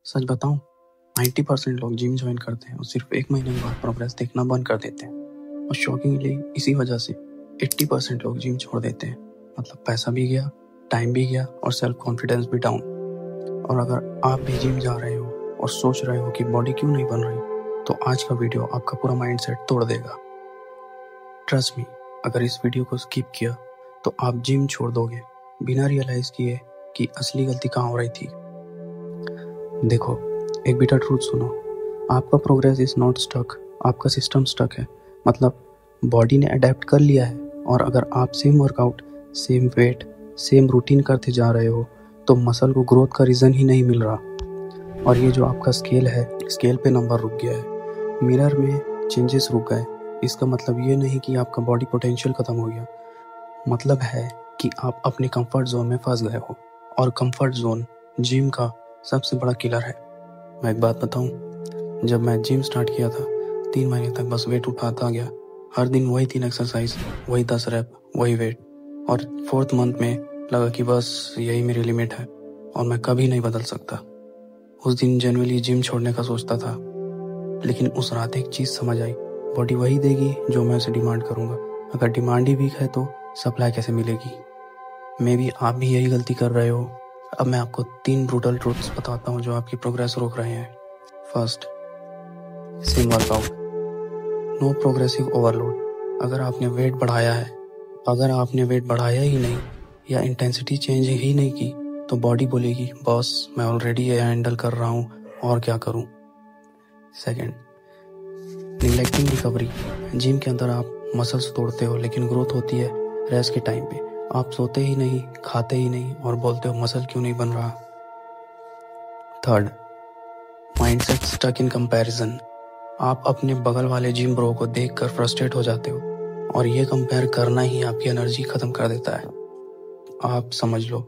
सच बताऊं, 90% लोग gym join करते हैं और सिर्फ 1 महीने के बाद प्रोग्रेस देखना बंद कर देते हैं। और शॉकिंगली इसी वजह से 80% लोग जिम छोड़ देते हैं। मतलब पैसा भी गया, टाइम भी गया और सेल्फ कॉन्फिडेंस भी डाउन। और अगर आप भी जिम जा रहे हो और सोच रहे हो कि बॉडी क्यों नहीं बन रही, तो आज का वीडियो आपका पूरा माइंडसेट तोड़ देगा। ट्रस्ट मी, अगर इस वीडियो को स्किप किया तो आप जिम छोड़ दोगे बिना रियलाइज किए कि असली गलती कहाँ हो रही थी। देखो, एक बिटर ट्रूथ सुनो, आपका प्रोग्रेस इज नॉट स्टक, आपका सिस्टम स्टक है। मतलब बॉडी ने अडेप्ट कर लिया है। और अगर आप same workout, same weight, same routine करते जा रहे हो तो मसल को ग्रोथ का रीज़न ही नहीं मिल रहा। और ये जो आपका स्केल है, स्केल पे नंबर रुक गया है, मिरर में चेंजेस रुक गए। इसका मतलब ये नहीं कि आपका बॉडी पोटेंशियल ख़त्म हो गया, मतलब है कि आप अपने कंफर्ट जोन में फंस गए हो। और कंफर्ट जोन जिम का सबसे बड़ा किलर है। मैं एक बात बताऊं, जब मैं जिम स्टार्ट किया था 3 महीने तक बस वेट उठाता गया। हर दिन वही 3 एक्सरसाइज, वही 10 रैप, वही वेट। और 4th मंथ में लगा कि बस यही मेरी लिमिट है और मैं कभी नहीं बदल सकता। उस दिन जेन्युइनली जिम छोड़ने का सोचता था, लेकिन उस रात एक चीज़ समझ आई, बॉडी वही देगी जो मैं उसे डिमांड करूँगा। अगर डिमांड ही वीक है तो सप्लाई कैसे मिलेगी। मे बी आप भी यही गलती कर रहे हो। अब मैं आपको 3 ब्रूटल ट्रूथ्स बताता हूँ जो आपकी प्रोग्रेस रोक रहे हैं। First, same workout, no progressive overload. अगर आपने वेट बढ़ाया ही नहीं या इंटेंसिटी चेंज ही नहीं की तो बॉडी बोलेगी, बॉस मैं ऑलरेडी ये हैंडल कर रहा हूँ और क्या करूँ। Second, neglecting recovery. जिम के अंदर आप मसल्स तोड़ते हो लेकिन ग्रोथ होती है रेस्ट के टाइम पे। आप सोते ही नहीं, खाते ही नहीं और बोलते हो मसल क्यों नहीं बन रहा। Third, mindset stuck in comparison. आप अपने बगल वाले जिम ब्रो को देखकर फ्रस्ट्रेट हो जाते हो और ये कंपेयर करना ही आपकी एनर्जी खत्म कर देता है। आप समझ लो,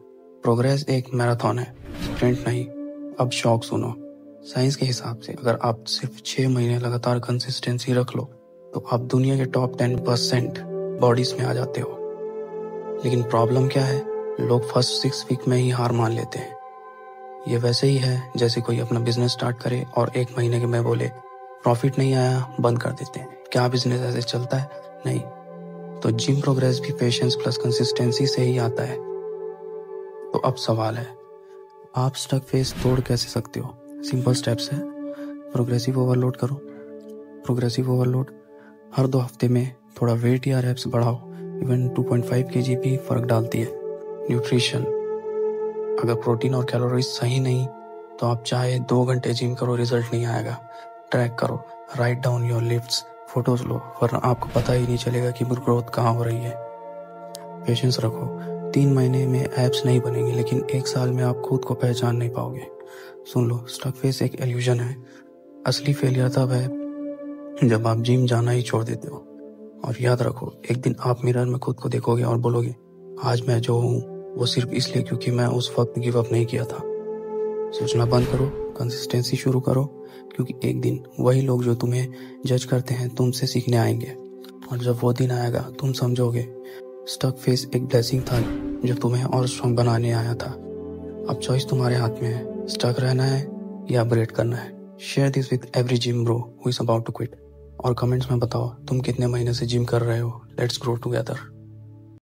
प्रोग्रेस एक मैराथन है, स्प्रिंट नहीं। अब शौक सुनो, साइंस के हिसाब से अगर आप सिर्फ 6 महीने लगातार कंसिस्टेंसी रख लो तो आप दुनिया के टॉप 10% बॉडीज में आ जाते हो। लेकिन प्रॉब्लम क्या है, लोग फर्स्ट 6 वीक में ही हार मान लेते हैं। ये वैसे ही है जैसे कोई अपना बिजनेस स्टार्ट करे और 1 महीने के में बोले प्रॉफिट नहीं आया, बंद कर देते हैं। क्या बिजनेस ऐसे चलता है? नहीं। तो जिम प्रोग्रेस भी पेशेंस प्लस कंसिस्टेंसी से ही आता है। तो अब सवाल है, आप स्टक फेस तोड़ कैसे सकते हो? सिंपल स्टेप्स है। प्रोग्रेसिव ओवरलोड करो। प्रोग्रेसिव ओवरलोड, हर 2 हफ्ते में थोड़ा वेट या रेप्स बढ़ाओ। इवन 2.5 kg भी फर्क डालती है। न्यूट्रिशन, अगर प्रोटीन और कैलोरीज सही नहीं तो आप चाहे 2 घंटे जिम करो, रिजल्ट नहीं आएगा। ट्रैक करो, write down your lifts, photos लो, वरना आपको पता ही नहीं चलेगा कि ग्रोथ कहाँ हो रही है। पेशेंस रखो, 3 महीने में एब्स नहीं बनेंगे लेकिन 1 साल में आप खुद को पहचान नहीं पाओगे। सुन लो, स्टक फेस एक इल्यूजन है। असली फेलियर तब है जब आप जिम जाना ही छोड़ देते हो। और याद रखो, एक दिन आप मिरर में खुद को देखोगे और बोलोगे, आज मैं जो हूँ वो सिर्फ इसलिए क्योंकि मैं उस वक्त गिव अप नहीं किया था। सोचना बंद करो, कंसिस्टेंसी शुरू करो, क्योंकि एक दिन वही लोग जो तुम्हें जज करते हैं तुमसे सीखने आएंगे। और जब वो दिन आएगा तुम समझोगे स्टक फेस एक ब्लेसिंग था जो तुम्हें और स्ट्रॉन्ग बनाने आया था। अब चॉइस तुम्हारे हाथ में है, स्टक रहना है या अपग्रेड करना है। Share this with every gym bro who is about to quit. और कमेंट्स में बताओ तुम कितने महीने से जिम कर रहे हो। Let's grow together.